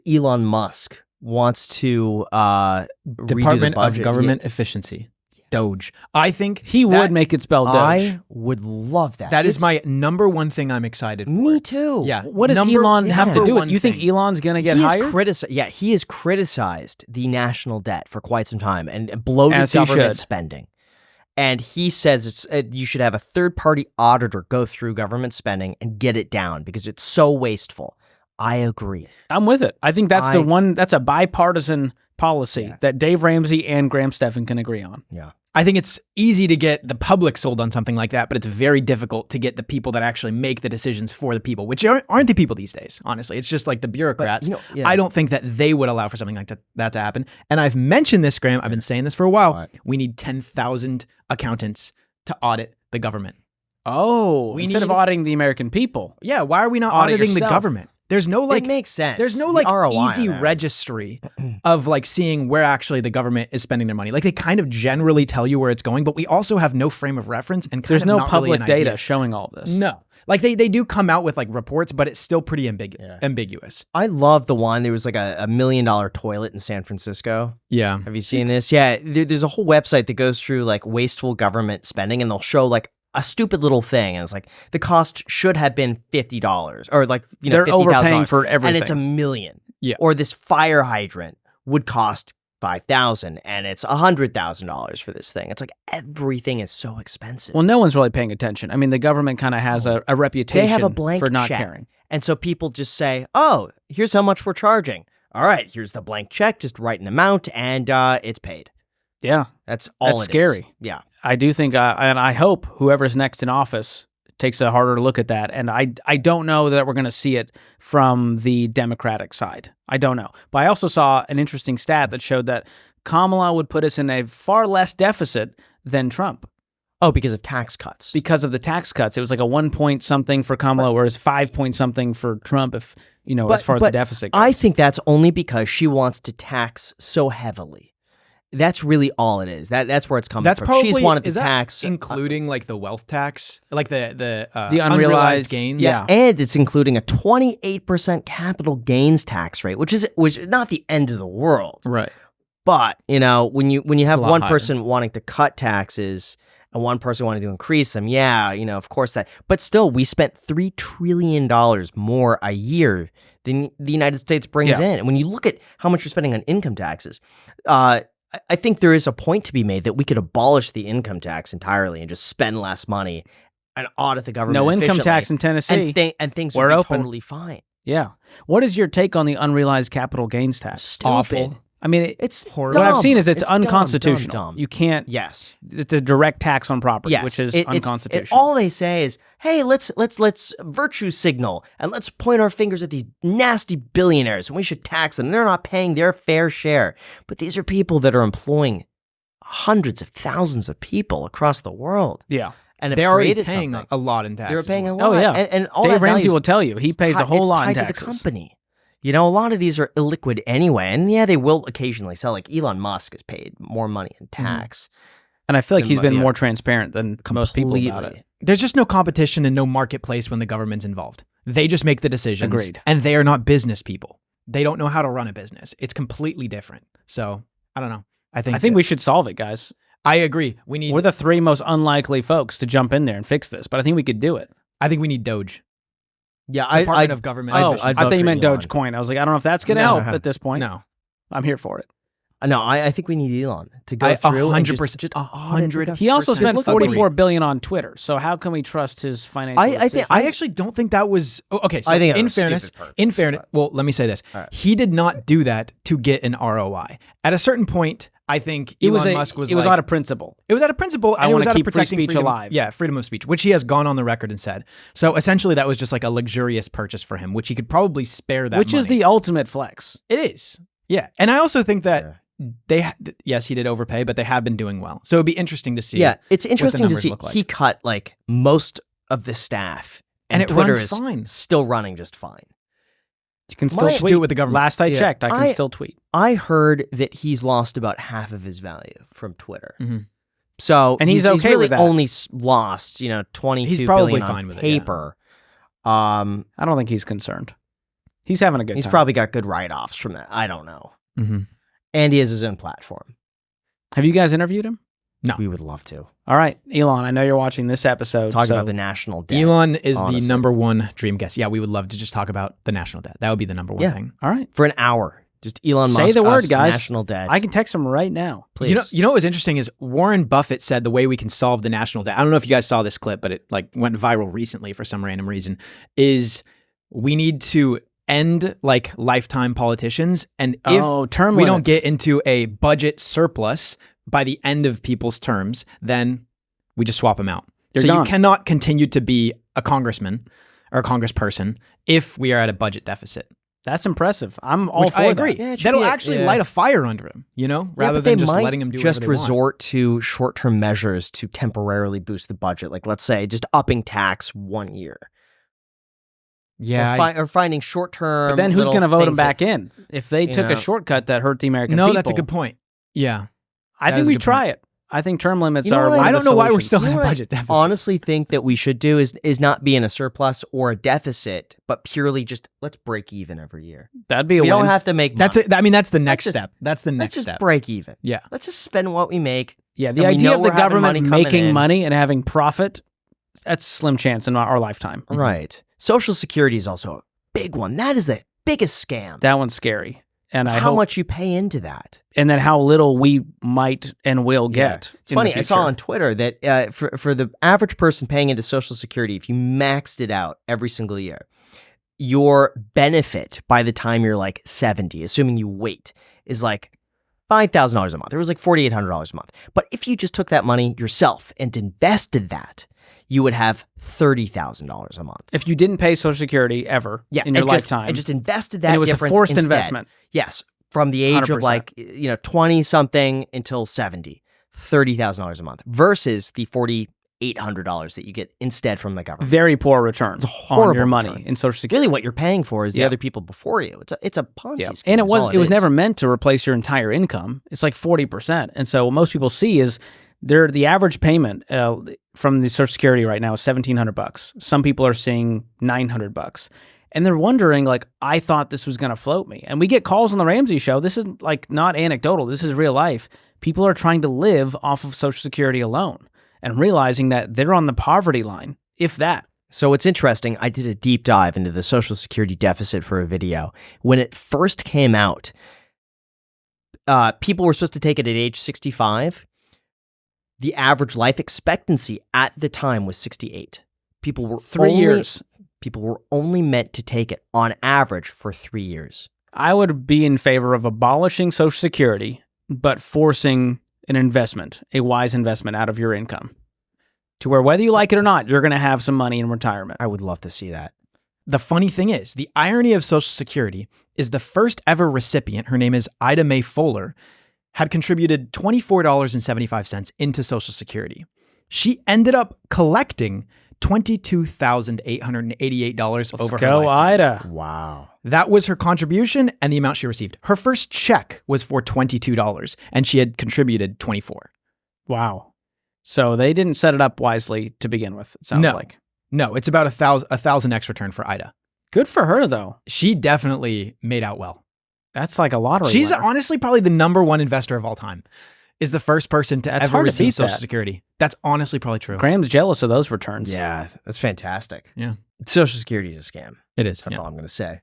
Elon Musk wants to redo the Department of budget. Government Efficiency. Doge. I think He would make it spell Doge. I would love that. that is my number one thing I'm excited for. Me too. Yeah. What does Number- Elon have to number do one it? You think thing. Elon's going to get He hired? he has criticized the national debt for quite some time and bloated As he government should. spending. And he says you should have a third-party auditor go through government spending and get it down because it's so wasteful. I agree. I'm with it. I think that's that's a bipartisan policy that Dave Ramsey and Graham Stephan can agree on. Yeah. I think it's easy to get the public sold on something like that, but it's very difficult to get the people that actually make the decisions for the people, which aren't the people these days, honestly. It's just like the bureaucrats. I don't think that they would allow for something like that to happen. And I've mentioned this, Graham. I've been saying this for a while. What? We need 10,000 accountants to audit the government. Oh, instead of auditing the American people. Yeah, why are we not Audit auditing the yourself. government? There's no It makes sense. There's no The ROI easy on that. registry of seeing where actually the government is spending their money. Like they kind of generally tell you where it's going, but we also have no frame of reference and There's no not public really an data idea. showing all this. No. Like they do come out with reports, but it's still pretty ambiguous. I love the one. There was like a $1 million toilet in San Francisco. Yeah. Have you seen this? Yeah. There's a whole website that goes through wasteful government spending, and they'll show a stupid little thing, and it's the cost should have been $50 or they're $50,000 overpaying for everything, and it's $1 million. Yeah. Or this fire hydrant would cost $5,000 and it's $100,000 for this thing. It's everything is so expensive. Well, no one's really paying attention. I mean, the government kind of has a reputation They have a blank for not check, caring. and so people just say, "Oh, here's how much we're charging. All right, here's the blank check. Just write an amount, and it's paid." Yeah, That's all. That's scary. Yeah. I do think, and I hope whoever's next in office takes a harder look at that. And I don't know that we're going to see it from the Democratic side. I don't know. But I also saw an interesting stat that showed that Kamala would put us in a far less deficit than Trump. Oh, because of tax cuts. Because of the tax cuts. It was like a 1 point something for Kamala, whereas 5 point something for Trump, if as far as the deficit goes. I think that's only because she wants to tax so heavily. That's really all it is. That's where it's coming That's from. probably, She's wanted to is that tax, including the wealth tax, the unrealized gains. Yeah. and it's including a 28% capital gains tax rate, which is not the end of the world. Right. But when you have a lot one higher. person wanting to cut taxes and one person wanting to increase them, of course that. But still, we spent $3 trillion more a year than the United States brings in. And when you look at how much you're spending on income taxes, I think there is a point to be made that we could abolish the income tax entirely and just spend less money and audit the government. No income efficiently, tax in Tennessee. and things We're would be open. totally fine. Yeah. What is your take on the unrealized capital gains tax? Stupid. Awful. I mean, It's horrible. what I've dumb. seen is it's dumb, unconstitutional. dumb. You can't. Yes. It's a direct tax on property, Yes, which is it's unconstitutional. all they say is, "Hey, let's virtue signal and let's point our fingers at these nasty billionaires, and we should tax them. They're not paying their fair share." But these are people that are employing hundreds of thousands of people across the world, Yeah. and have They're already created paying something. a lot in taxes. They're paying a Oh, lot. yeah. and all Dave that Ramsey value will tell you he pays a whole lot in tied to taxes. the company. A lot of these are illiquid anyway, and they will occasionally sell. Like Elon Musk has paid more money in tax. And I feel like he's been Yeah. more transparent than most people about it. There's just no competition and no marketplace when the government's involved. They just make the decisions. Agreed. And they are not business people. They don't know how to run a business. It's completely different. So, I don't know. I think we should solve it, guys. I agree. We're the three most unlikely folks to jump in there and fix this, but I think we could do it. I think we need Doge. Yeah, Department of Government. Oh, Efficiency. I'd I vote thought you for meant Elon. Dogecoin. I was like, I don't know if that's going to No. help at this point. No. I'm here for it. No, I think we need Elon to go through 100%. Just 100%. He also spent Look, agree. $44 billion on Twitter. So how can we trust his financial decisions? I actually don't think that was okay. So I think it in was a fairness, stupid purchase, well, let me say this: All right. he did not do that to get an ROI. At a certain point, I think Elon Musk was. It was out of principle. It was out of principle, I and it wanna was out keep of free protecting speech freedom, alive. Yeah, freedom of speech, which he has gone on the record and said. So essentially, that was just like a luxurious purchase for him, which he could probably spare that. Which is money. the ultimate flex. It is, yeah. And I also think that yes, he did overpay, but they have been doing well. So it'd be interesting to see. Yeah, it's what the interesting to numbers see. look like. He cut most of the staff, And it Twitter runs is fine. still running just fine. You can still Might tweet. do it with the government. Last I Yeah. checked, I can still tweet. I heard that he's lost about half of his value from Twitter. Mhm. So And he's okay really with that. only lost, $22 He's probably billion fine on with it, yeah. paper. I don't think he's concerned. He's having a good time. He's probably got good write-offs from that. I don't know. Mm-hmm. And he has his own platform. Have you guys interviewed him? No. We would love to. All right, Elon, I know you're watching this episode. Talk about the national debt. Elon is honestly. the number one dream guest. Yeah, we would love to just talk about the national debt. That would be the number one thing. All right. For an hour. Just Elon Say Musk, the word, us, guys. national debt. I can text him right now. Please. You know what was interesting is Warren Buffett said the way we can solve the national debt. I don't know if you guys saw this clip, but it like went viral recently for some random reason. Is we need to end like lifetime politicians, and if term we limits. don't get into a budget surplus by the end of people's terms, then we just swap them out. You're so gone. you cannot continue to be a congressman or a congressperson if we are at a budget deficit. That's impressive. I'm all Which for I agree. that. Yeah, it should That'll be actually light a fire under him, rather but than they just might letting him do just whatever they want. resort to short-term measures to temporarily boost the budget. Like, let's say, just upping tax 1 year. Yeah, Or finding short-term. But then who's going to vote him back in if they took know. a shortcut that hurt the American people? no, that's a good point. Yeah, I that think is a we good try point. it. I think term limits You know are what? one I of don't the know why we're solutions. still in You know a what budget deficit. honestly think that we should do is not be in a surplus or a deficit, but purely just let's break even every year. That'd be a We win. don't have to make That's money. it. I mean, that's the next just- step. That's the Let's next just step. break even. Yeah. Let's just spend what we make. Yeah, the and we idea know of the we're having government money coming making in. money and having profit, that's a slim chance in our lifetime. Right. Social Security is also a big one. That is the biggest scam. That one's scary. And I how hope, much you pay into that. and then how little we might and will get. It's in funny. the I saw future. on Twitter that for the average person paying into Social Security, if you maxed it out every single year, your benefit by the time you're like 70, assuming you wait, is like $5,000 a month. It was like $4,800 a month. But if you just took that money yourself and invested that, you would have $30,000 a month. If you didn't pay Social Security ever in your lifetime, and just invested that and it was a difference forced instead. investment. Yes, from the age of 100%. like 20 something until 70, $30,000 a month versus the $4,800 that you get instead from the government. Very poor return It's a on horrible your money return. in Social Security. Really, what you're paying for is the Yeah. other people before you. It's a Ponzi scheme. And it is all was is. never meant to replace your entire income. It's like 40%. And so what most people see is the average payment from the Social Security right now is $1,700. Some people are seeing $900. And they're wondering, like, I thought this was going to float me. And we get calls on the Ramsey show. This is like not anecdotal. This is real life. People are trying to live off of Social Security alone and realizing that they're on the poverty line, if that. So it's interesting. I did a deep dive into the Social Security deficit for a video. When it first came out, people were supposed to take it at age 65. The average life expectancy at the time was 68. People were 3 years. People were only meant to take it on average for 3 years. I would be in favor of abolishing Social Security, but forcing an investment, a wise investment out of your income, to where whether you like it or not, you're going to have some money in retirement. I would love to see that. The funny thing is, the irony of Social Security is the first ever recipient, her name is Ida Mae Fuller, had contributed $24.75 into Social Security. She ended up collecting $22,888 over her Go, lifetime. Ida. Wow. That was her contribution and the amount she received. Her first check was for $22, and she had contributed $24. Wow. So they didn't set it up wisely to begin with, it sounds like. No, it's about a 1,000x return for Ida. Good for her, though. She definitely made out well. That's like a lottery She's winner. honestly probably the number one investor of all time. Is the first person to That's ever hard to receive beat Social that. Security. That's honestly probably true. Graham's jealous of those returns. Yeah, that's fantastic. Yeah. Social Security is a scam. It is. That's yeah. all I'm going to say.